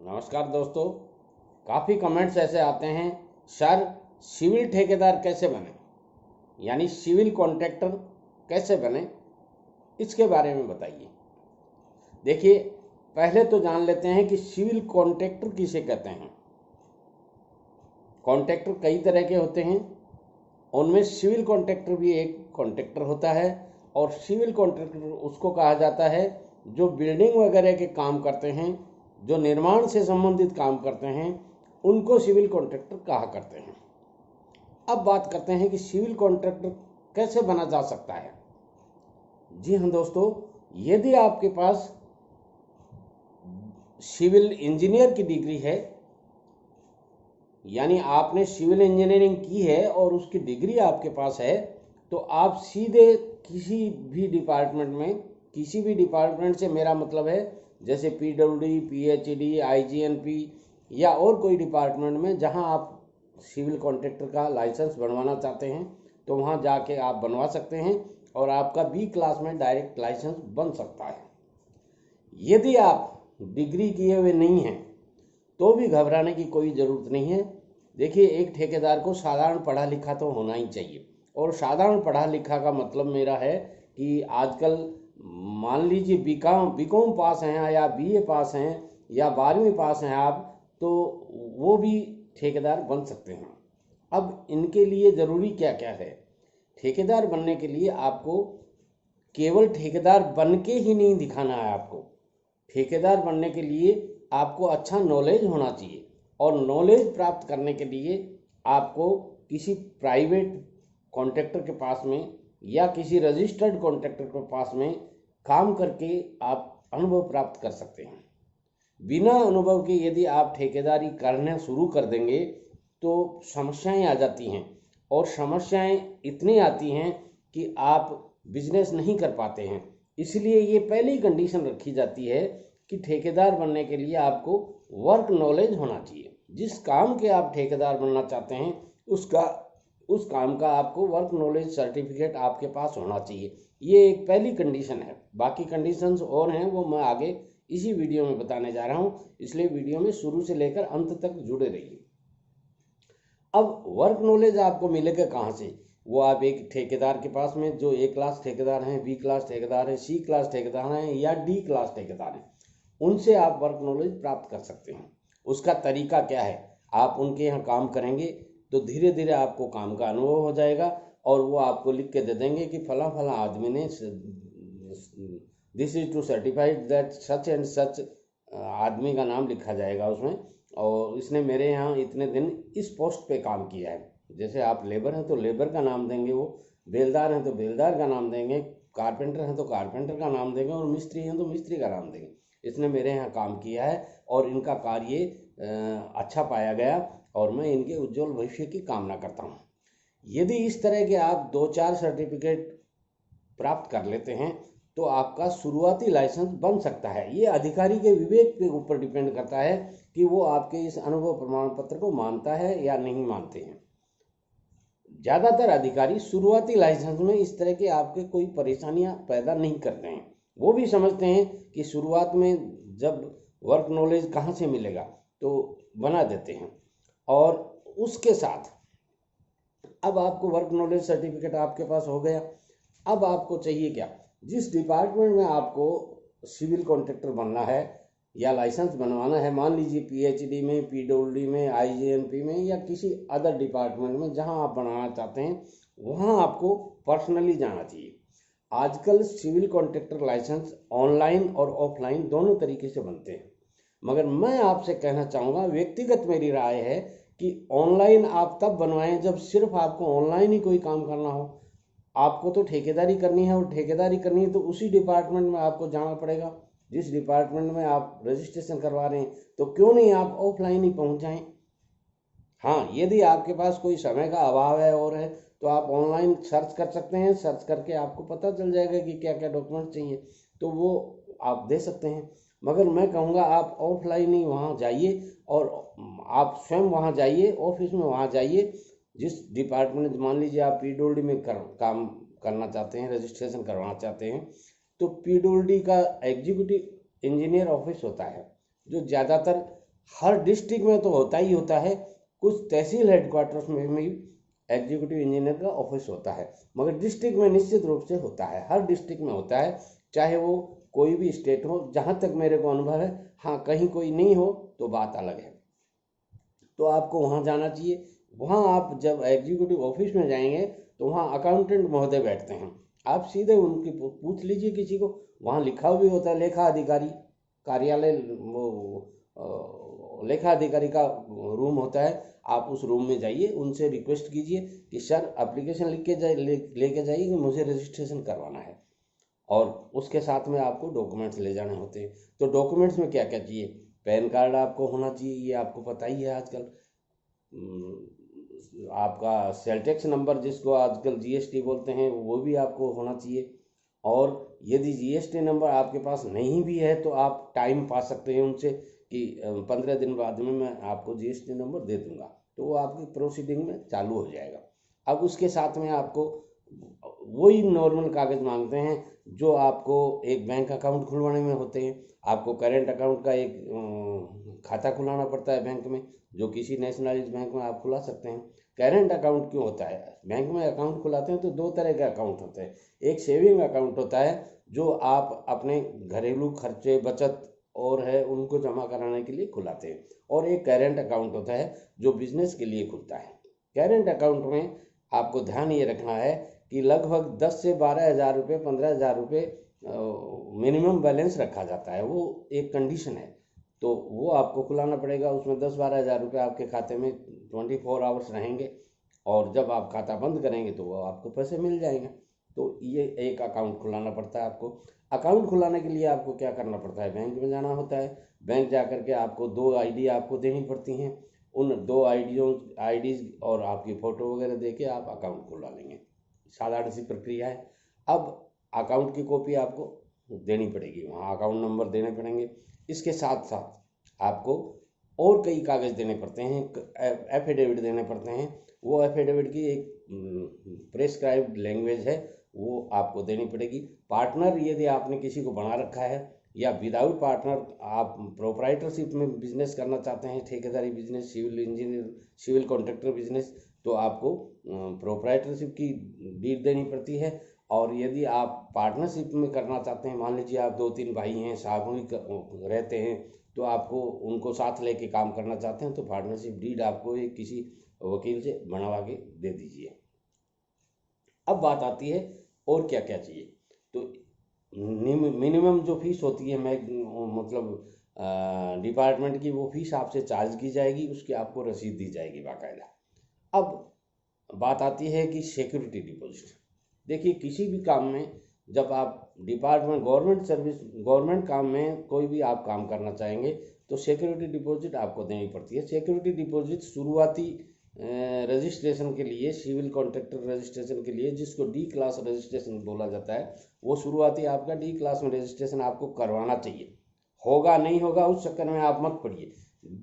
नमस्कार दोस्तों। काफ़ी कमेंट्स ऐसे आते हैं, सर सिविल ठेकेदार कैसे बने, यानी सिविल कॉन्ट्रैक्टर कैसे बने, इसके बारे में बताइए। देखिए, पहले तो जान लेते हैं कि सिविल कॉन्ट्रैक्टर किसे कहते हैं। कॉन्ट्रैक्टर कई तरह के होते हैं, उनमें सिविल कॉन्ट्रैक्टर भी एक कॉन्ट्रैक्टर होता है। और सिविल कॉन्ट्रैक्टर उसको कहा जाता है जो बिल्डिंग वगैरह के काम करते हैं, जो निर्माण से संबंधित काम करते हैं, उनको सिविल कॉन्ट्रैक्टर कहा करते हैं। अब बात करते हैं कि सिविल कॉन्ट्रैक्टर कैसे बना जा सकता है। जी हाँ दोस्तों, यदि आपके पास सिविल इंजीनियर की डिग्री है, यानी आपने सिविल इंजीनियरिंग की है और उसकी डिग्री आपके पास है, तो आप सीधे किसी भी डिपार्टमेंट से, मेरा मतलब है जैसे PWD, PhD, IGNP या और कोई डिपार्टमेंट में जहां आप सिविल कॉन्ट्रैक्टर का लाइसेंस बनवाना चाहते हैं, तो वहां जाके आप बनवा सकते हैं और आपका B क्लास में डायरेक्ट लाइसेंस बन सकता है। यदि आप डिग्री किए हुए नहीं हैं तो भी घबराने की कोई ज़रूरत नहीं है। देखिए, एक ठेकेदार को साधारण पढ़ा लिखा तो होना ही चाहिए। और साधारण पढ़ा लिखा का मतलब मेरा है कि आजकल मान लीजिए बीकॉम पास हैं या BA पास हैं या 12वीं पास हैं आप, तो वो भी ठेकेदार बन सकते हैं। अब इनके लिए ज़रूरी क्या क्या है। ठेकेदार बनने के लिए आपको केवल ठेकेदार बन के ही नहीं दिखाना है। आपको ठेकेदार बनने के लिए आपको अच्छा नॉलेज होना चाहिए, और नॉलेज प्राप्त करने के लिए आपको किसी प्राइवेट कॉन्ट्रैक्टर के पास में या किसी रजिस्टर्ड कॉन्ट्रैक्टर के पास में काम करके आप अनुभव प्राप्त कर सकते हैं। बिना अनुभव के यदि आप ठेकेदारी करना शुरू कर देंगे तो समस्याएं आ जाती हैं, और समस्याएं इतनी आती हैं कि आप बिजनेस नहीं कर पाते हैं। इसलिए ये पहली कंडीशन रखी जाती है कि ठेकेदार बनने के लिए आपको वर्क नॉलेज होना चाहिए। जिस काम के आप ठेकेदार बनना चाहते हैं उस काम का आपको वर्क नॉलेज सर्टिफिकेट आपके पास होना चाहिए। ये एक पहली कंडीशन है। बाकी कंडीशंस और हैं, वो मैं आगे इसी वीडियो में बताने जा रहा हूँ, इसलिए वीडियो में शुरू से लेकर अंत तक जुड़े रहिए। अब वर्क नॉलेज आपको मिलेगा कहाँ से। वो आप एक ठेकेदार के पास में, जो A क्लास ठेकेदार हैं, B क्लास ठेकेदार हैं, C क्लास ठेकेदार हैं या D क्लास ठेकेदार हैं, उनसे आप वर्क नॉलेज प्राप्त कर सकते हैं। उसका तरीका क्या है, आप उनके यहाँ काम करेंगे तो धीरे धीरे आपको काम का अनुभव हो जाएगा, और वो आपको लिख के दे देंगे कि फला फला आदमी ने this is to certified that such and such, आदमी का नाम लिखा जाएगा उसमें, और इसने मेरे यहाँ इतने दिन इस पोस्ट पे काम किया है। जैसे आप लेबर हैं तो लेबर का नाम देंगे, वो बेलदार हैं तो बेलदार का नाम देंगे, कारपेंटर हैं तो कारपेंटर का नाम देंगे, और मिस्त्री हैं तो मिस्त्री का नाम देंगे। इसने मेरे यहाँ काम किया है और इनका कार्य अच्छा पाया गया, और मैं इनके उज्जवल भविष्य की कामना करता हूँ। यदि इस तरह के आप 2-4 सर्टिफिकेट प्राप्त कर लेते हैं तो आपका शुरुआती लाइसेंस बन सकता है। ये अधिकारी के विवेक के ऊपर डिपेंड करता है कि वो आपके इस अनुभव प्रमाण पत्र को मानता है या नहीं मानते हैं। ज़्यादातर अधिकारी शुरुआती लाइसेंस में इस तरह के आपके कोई परेशानियां पैदा नहीं करते हैं। वो भी समझते हैं कि शुरुआत में जब वर्क नॉलेज कहाँ से मिलेगा, तो बना देते हैं। और उसके साथ अब आपको वर्क नॉलेज सर्टिफिकेट आपके पास हो गया। अब आपको चाहिए क्या, जिस डिपार्टमेंट में आपको सिविल कॉन्ट्रैक्टर बनना है या लाइसेंस बनवाना है, मान लीजिए PhD में, PWD में, IGNP में या किसी अदर डिपार्टमेंट में जहां आप बनाना चाहते हैं, वहां आपको पर्सनली जाना चाहिए। आजकल सिविल कॉन्ट्रैक्टर लाइसेंस ऑनलाइन और ऑफलाइन दोनों तरीके से बनते हैं, मगर मैं आपसे कहना चाहूँगा, व्यक्तिगत मेरी राय है कि ऑनलाइन आप तब बनवाएं जब सिर्फ आपको ऑनलाइन ही कोई काम करना हो। आपको तो ठेकेदारी करनी है, और ठेकेदारी करनी है तो उसी डिपार्टमेंट में आपको जाना पड़ेगा जिस डिपार्टमेंट में आप रजिस्ट्रेशन करवा रहे हैं। तो क्यों नहीं आप ऑफलाइन ही पहुंच जाएं। हाँ, यदि आपके पास कोई समय का अभाव है और है तो आप ऑनलाइन सर्च कर सकते हैं। सर्च करके आपको पता चल जाएगा कि क्या क्या डॉक्यूमेंट चाहिए, तो वो आप दे सकते हैं। मगर मैं कहूँगा आप ऑफलाइन ही वहाँ जाइए, और आप स्वयं वहाँ जाइए, ऑफिस में वहाँ जाइए। जिस डिपार्टमेंट, मान लीजिए आप PWD में काम करना चाहते हैं, रजिस्ट्रेशन करवाना चाहते हैं, तो PWD का एग्जीक्यूटिव इंजीनियर ऑफिस होता है जो ज़्यादातर हर डिस्ट्रिक्ट में तो होता ही होता है, कुछ तहसील हेडक्वार्टर्स में भी एग्जीक्यूटिव इंजीनियर का ऑफिस होता है, मगर डिस्ट्रिक्ट में निश्चित रूप से होता है, हर डिस्ट्रिक्ट में होता है, चाहे वो कोई भी स्टेट हो, जहाँ तक मेरे को अनुभव है। हाँ, कहीं कोई नहीं हो तो बात अलग है, तो आपको वहाँ जाना चाहिए। वहाँ आप जब एग्जीक्यूटिव ऑफिस में जाएंगे तो वहाँ अकाउंटेंट महोदय बैठते हैं, आप सीधे उनकी पूछ लीजिए किसी को, वहाँ लिखा भी होता है लेखा अधिकारी कार्यालय, वो लेखा अधिकारी का रूम होता है, आप उस रूम में जाइए, उनसे रिक्वेस्ट कीजिए कि सर एप्लीकेशन लिख के लेके जाइए कि मुझे रजिस्ट्रेशन करवाना है, और उसके साथ में आपको डॉक्यूमेंट्स ले जाने होते हैं। तो डॉक्यूमेंट्स में क्या क्या चाहिए, पैन कार्ड आपको होना चाहिए, ये आपको पता ही है आजकल। आपका सेल टैक्स नंबर जिसको आजकल जीएसटी बोलते हैं वो भी आपको होना चाहिए, और यदि जीएसटी नंबर आपके पास नहीं भी है तो आप टाइम पा सकते हैं उनसे कि 15 दिन बाद में मैं आपको जीएसटी नंबर दे दूंगा, तो वो आपकी प्रोसीडिंग में चालू हो जाएगा। अब उसके साथ में आपको वही नॉर्मल कागज़ मांगते हैं जो आपको एक बैंक अकाउंट खुलवाने में होते हैं। आपको करेंट अकाउंट का एक खाता खुलाना पड़ता है बैंक में, जो किसी नेशनलाइज्ड बैंक में आप खुला सकते हैं। करेंट अकाउंट क्यों होता है, बैंक में अकाउंट खुलाते हैं तो दो तरह के अकाउंट होते हैं, एक सेविंग अकाउंट होता है जो आप अपने घरेलू खर्चे बचत और है उनको जमा कराने के लिए खुलाते हैं, और एक करेंट अकाउंट होता है जो बिजनेस के लिए खुलता है। करेंट अकाउंट में आपको ध्यान ये रखना है कि लगभग 10 से 12 हज़ार रुपये, 15 हज़ार रुपये मिनिमम बैलेंस रखा जाता है, वो एक कंडीशन है, तो वो आपको खुलाना पड़ेगा। उसमें 10-12 हज़ार रुपये आपके खाते में 24 आवर्स रहेंगे, और जब आप खाता बंद करेंगे तो वो आपको पैसे मिल जाएंगे। तो ये एक अकाउंट खुलाना पड़ता है आपको। अकाउंट खुलाने के लिए आपको क्या करना पड़ता है, बैंक में जाना होता है, बैंक जा कर के आपको 2 आईडी आपको देनी पड़ती हैं, उन 2 आईडीज और आपकी फ़ोटो वगैरह दे के आप अकाउंट खुला लेंगे, साधारण सी प्रक्रिया है। अब अकाउंट की कॉपी आपको देनी पड़ेगी, वहाँ अकाउंट नंबर देने पड़ेंगे। इसके साथ साथ आपको और कई कागज़ देने पड़ते हैं, एफिडेविट देने पड़ते हैं, वो एफिडेविट की एक प्रेस्क्राइब्ड लैंग्वेज है, वो आपको देनी पड़ेगी। पार्टनर यदि आपने किसी को बना रखा है, या विदाउट पार्टनर आप प्रोप्राइटरशिप में बिजनेस करना चाहते हैं, ठेकेदारी business, civil engineer, civil contractor business, तो आपको प्रोप्राइटरशिप की डीड देनी पड़ती है। और यदि आप पार्टनरशिप में करना चाहते हैं, मान लीजिए आप 2-3 भाई हैं, सामूहिक रहते हैं, तो आपको उनको साथ लेके काम करना चाहते हैं, तो पार्टनरशिप डीड आपको एक किसी वकील से बनवा के दे दीजिए। अब बात आती है और क्या क्या चाहिए, तो मिनिमम जो फीस होती है, मैं मतलब डिपार्टमेंट की, वो फीस आपसे चार्ज की जाएगी, उसकी आपको रसीद दी जाएगी बाकायदा। अब बात आती है कि सिक्योरिटी डिपॉजिट। देखिए, किसी भी काम में जब आप डिपार्टमेंट, गवर्नमेंट सर्विस, गवर्नमेंट काम में कोई भी आप काम करना चाहेंगे तो सिक्योरिटी डिपॉजिट आपको देनी पड़ती है। सिक्योरिटी डिपॉजिट शुरुआती रजिस्ट्रेशन के लिए, सिविल कॉन्ट्रैक्टर रजिस्ट्रेशन के लिए, जिसको डी क्लास रजिस्ट्रेशन बोला जाता है, वो शुरुआती आपका डी क्लास में रजिस्ट्रेशन आपको करवाना चाहिए। होगा नहीं होगा उस चक्कर में आप मत पड़िए,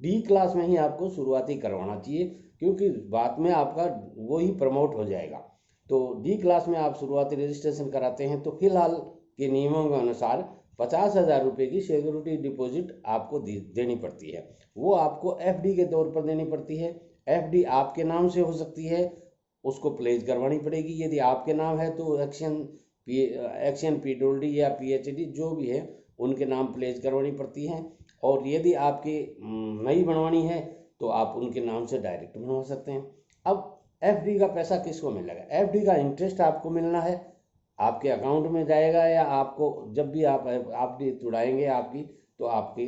डी क्लास में ही आपको शुरुआती करवाना चाहिए, क्योंकि बाद में आपका वही प्रमोट हो जाएगा। तो डी क्लास में आप शुरुआती रजिस्ट्रेशन कराते हैं तो फिलहाल के नियमों के अनुसार 50,000 रुपये की सिक्योरिटी डिपॉजिट आपको देनी पड़ती है। वो आपको एफडी के तौर पर देनी पड़ती है। एफडी आपके नाम से हो सकती है, उसको प्लेज करवानी पड़ेगी। यदि आपके नाम है तो एक्शन पीडब्ल्यूडी या पीएचडी जो भी है उनके नाम प्लेज करवानी पड़ती हैं, और यदि आपकी नई बनवानी है तो आप उनके नाम से डायरेक्ट बनवा सकते हैं। अब एफडी का पैसा किसको मिलेगा, एफडी का इंटरेस्ट आपको मिलना है, आपके अकाउंट में जाएगा, या आपको जब भी आप एफडी तुड़ाएंगे आपकी, तो आपकी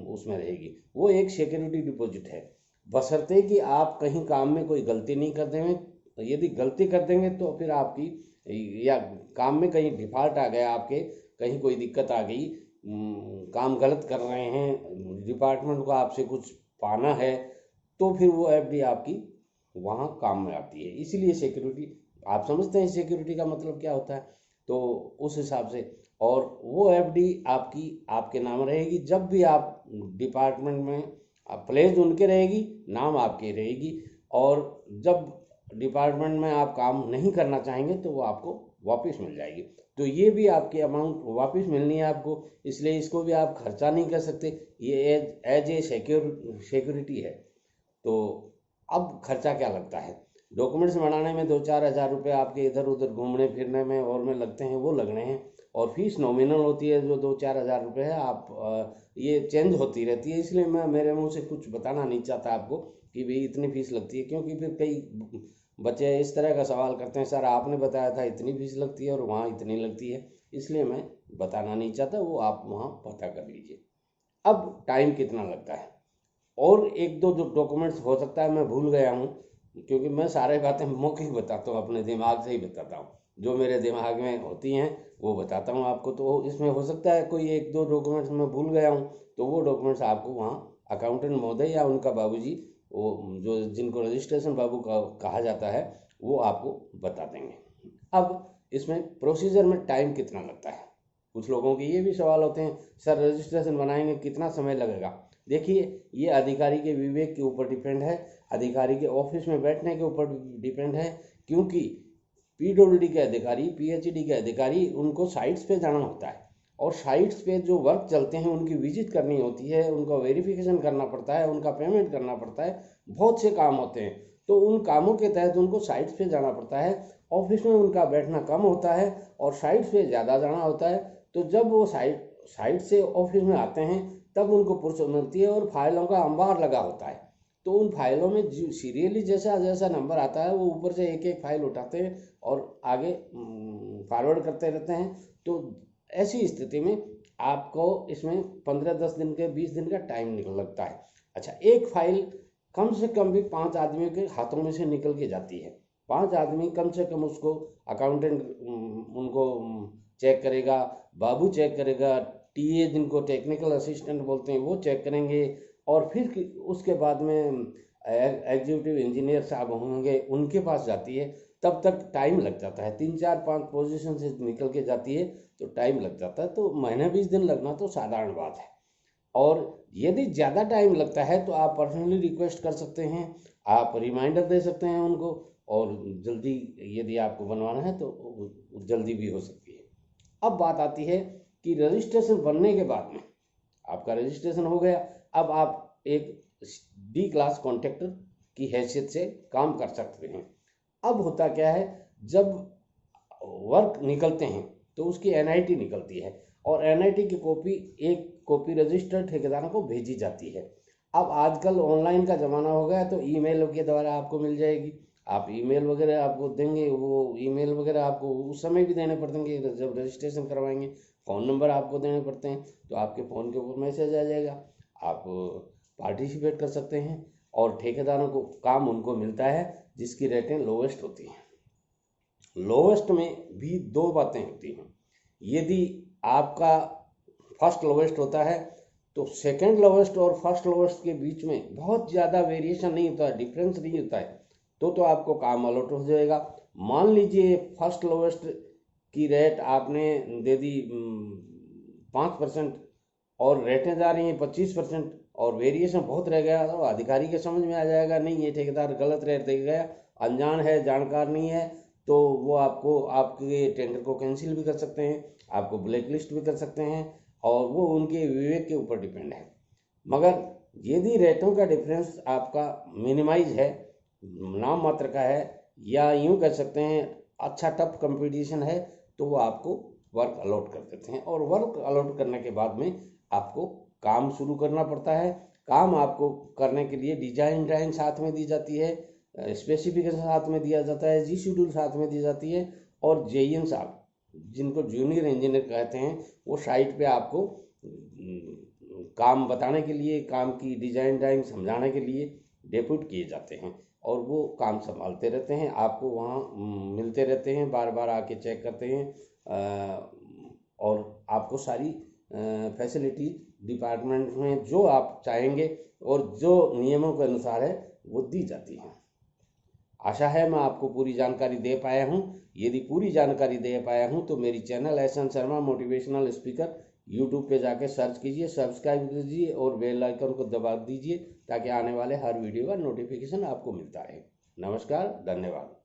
उसमें रहेगी। वो एक सिक्योरिटी डिपॉजिट है, बशर्ते कि आप कहीं काम में कोई गलती नहीं कर देंगे। यदि गलती कर देंगे तो फिर आपकी, या काम में कहीं डिफॉल्ट आ गया, आपके कहीं कोई दिक्कत आ गई, काम गलत कर रहे हैं, डिपार्टमेंट को आपसे कुछ पाना है, तो फिर वो एफडी आपकी वहाँ काम में आती है। इसीलिए सिक्योरिटी, आप समझते हैं सिक्योरिटी का मतलब क्या होता है, तो उस हिसाब से, और वो एफडी आपकी आपके नाम रहेगी। जब भी आप डिपार्टमेंट में प्लेस उनके रहेगी, नाम आपकी रहेगी, और जब डिपार्टमेंट में आप काम नहीं करना चाहेंगे तो वो आपको वापस मिल जाएगी। तो ये भी आपकी अमाउंट वापस मिलनी है आपको, इसलिए इसको भी आप खर्चा नहीं कर सकते, ये एज ए सिक्योरिटी है। तो अब खर्चा क्या लगता है, डॉक्यूमेंट्स बनाने में 2-4 हज़ार रुपये आपके इधर उधर घूमने फिरने में और में लगते हैं, वो लगने हैं। और फीस नॉमिनल होती है जो 2-4 हज़ार रुपये है। आप ये चेंज होती रहती है, इसलिए मैं मेरे मुंह से कुछ बताना नहीं चाहता आपको कि भाई इतनी फीस लगती है, क्योंकि फिर कई बच्चे इस तरह का सवाल करते हैं, सर आपने बताया था इतनी फीस लगती है और वहाँ इतनी लगती है, इसलिए मैं बताना नहीं चाहता, वो आप वहाँ पता कर लीजिए। अब टाइम कितना लगता है, और एक दो जो डॉक्यूमेंट्स हो सकता है मैं भूल गया हूँ, क्योंकि मैं सारे बातें मौके ही बताता हूँ, अपने दिमाग से ही बताता हूँ, जो मेरे दिमाग में होती हैं वो बताता हूँ आपको। तो इसमें हो सकता है कोई एक दो डॉक्यूमेंट्स मैं भूल गया हूँ, तो वो डॉक्यूमेंट्स आपको वहाँ अकाउंटेंट महोदय या उनका बाबूजी, वो जो जिनको रजिस्ट्रेशन बाबू का कहा जाता है, वो आपको बता देंगे। अब इसमें प्रोसीजर में टाइम कितना लगता है, कुछ लोगों के ये भी सवाल होते हैं, सर रजिस्ट्रेशन बनाएंगे कितना समय लगेगा। देखिए, ये अधिकारी के विवेक के ऊपर डिपेंड है, अधिकारी के ऑफिस में बैठने के ऊपर डिपेंड है, क्योंकि पीडब्ल्यूडी के अधिकारी, पीएचडी के अधिकारी, उनको साइट्स पे जाना होता है, और साइट्स पे जो वर्क चलते हैं उनकी विजिट करनी होती है, उनका वेरिफिकेशन करना पड़ता है, उनका पेमेंट करना पड़ता है, बहुत से काम होते हैं। तो उन कामों के तहत उनको साइट्स पे जाना पड़ता है। ऑफिस में उनका बैठना कम होता है और साइट्स पे ज़्यादा जाना होता है। तो जब वो साइट से ऑफिस में आते हैं तब उनको फुर्सत मिलती है, और फाइलों का अंबार लगा होता है। तो उन फाइलों में सीरियली जैसा जैसा नंबर आता है वो ऊपर से एक एक फाइल उठाते हैं और आगे फॉरवर्ड करते रहते हैं। तो ऐसी स्थिति में आपको इसमें 15-10 दिन के 20 दिन का टाइम निकल लगता है। अच्छा, एक फाइल कम से कम भी 5 आदमियों के हाथों में से निकल के जाती है। 5 आदमी कम से कम उसको, अकाउंटेंट उनको चेक करेगा, बाबू चेक करेगा, टीए जिनको टेक्निकल असिस्टेंट बोलते हैं वो चेक करेंगे, और फिर उसके बाद में एग्जीक्यूटिव इंजीनियर साहब होंगे, उनके पास जाती है। तब तक टाइम लग जाता है, 3-4-5 पोजीशन से निकल के जाती है तो टाइम लग जाता है। तो महीने 20 दिन लगना तो साधारण बात है। और यदि ज़्यादा टाइम लगता है तो आप पर्सनली रिक्वेस्ट कर सकते हैं, आप रिमाइंडर दे सकते हैं उनको, और जल्दी यदि आपको बनवाना है तो जल्दी भी हो सकती है। अब बात आती है कि रजिस्ट्रेशन बनने के बाद में आपका रजिस्ट्रेशन हो गया, अब आप एक डी क्लास कॉन्ट्रैक्टर की हैसियत से काम कर सकते हैं। अब होता क्या है, जब वर्क निकलते हैं तो उसकी एनआईटी निकलती है, और एनआईटी की कॉपी, एक कॉपी रजिस्टर्ड ठेकेदारों को भेजी जाती है। अब आजकल ऑनलाइन का ज़माना हो गया, तो ईमेल के द्वारा आपको मिल जाएगी। आप ईमेल वगैरह आपको देंगे, वो ईमेल वगैरह आपको उस समय भी देने पड़ेंगे जब रजिस्ट्रेशन करवाएंगे। फ़ोन नंबर आपको देने पड़ते हैं, तो आपके फ़ोन के ऊपर मैसेज आ जाएगा, आप पार्टिसिपेट कर सकते हैं। और ठेकेदारों को काम उनको मिलता है जिसकी रेटें लोवेस्ट होती हैं। लोवेस्ट में भी दो बातें होती हैं, यदि आपका फर्स्ट लोवेस्ट होता है तो सेकंड लोवेस्ट और फर्स्ट लोवेस्ट के बीच में बहुत ज़्यादा वेरिएशन नहीं होता है, डिफरेंस नहीं होता है, तो आपको काम अलॉट हो जाएगा। मान लीजिए फर्स्ट लोवेस्ट की रेट आपने दे दी 5%, और रेटें जा रही हैं 25%, और वेरिएशन बहुत रह गया, तो अधिकारी के समझ में आ जाएगा नहीं ये ठेकेदार गलत रेट दे गया, अनजान है, जानकार नहीं है, तो वो आपको, आपके टेंडर को कैंसिल भी कर सकते हैं, आपको ब्लैक लिस्ट भी कर सकते हैं, और वो उनके विवेक के ऊपर डिपेंड है। मगर यदि रेटों का डिफरेंस आपका मिनिमाइज है, नाम मात्र का है, या यूँ कह सकते हैं अच्छा टफ कंपटीशन है, तो वो आपको वर्क अलॉट कर देते हैं। और वर्क अलॉट करने के बाद में आपको काम शुरू करना पड़ता है। काम आपको करने के लिए डिजाइन ड्राइंग साथ में दी जाती है, स्पेसिफिकेशन साथ में दिया जाता है, जी शेड्यूल साथ में दी जाती है, और जेईएन साहब, जिनको जूनियर इंजीनियर कहते हैं, वो साइट पे आपको काम बताने के लिए, काम की डिजाइन ड्राइंग समझाने के लिए डेप्यूट किए जाते हैं, और वो काम संभालते रहते हैं, आपको वहाँ मिलते रहते हैं, बार बार आके चेक करते हैं, और आपको सारी फैसिलिटी डिपार्टमेंट में जो आप चाहेंगे और जो नियमों के अनुसार है वो दी जाती है। आशा है मैं आपको पूरी जानकारी दे पाया हूँ। यदि पूरी जानकारी दे पाया हूँ तो मेरी channel SN. Sharma motivational speaker YouTube पे जाके सर्च कीजिए, सब्सक्राइब कीजिए और बेल आइकन को दबा दीजिए, ताकि आने वाले हर वीडियो का नोटिफिकेशन आपको मिलता रहे। नमस्कार, धन्यवाद।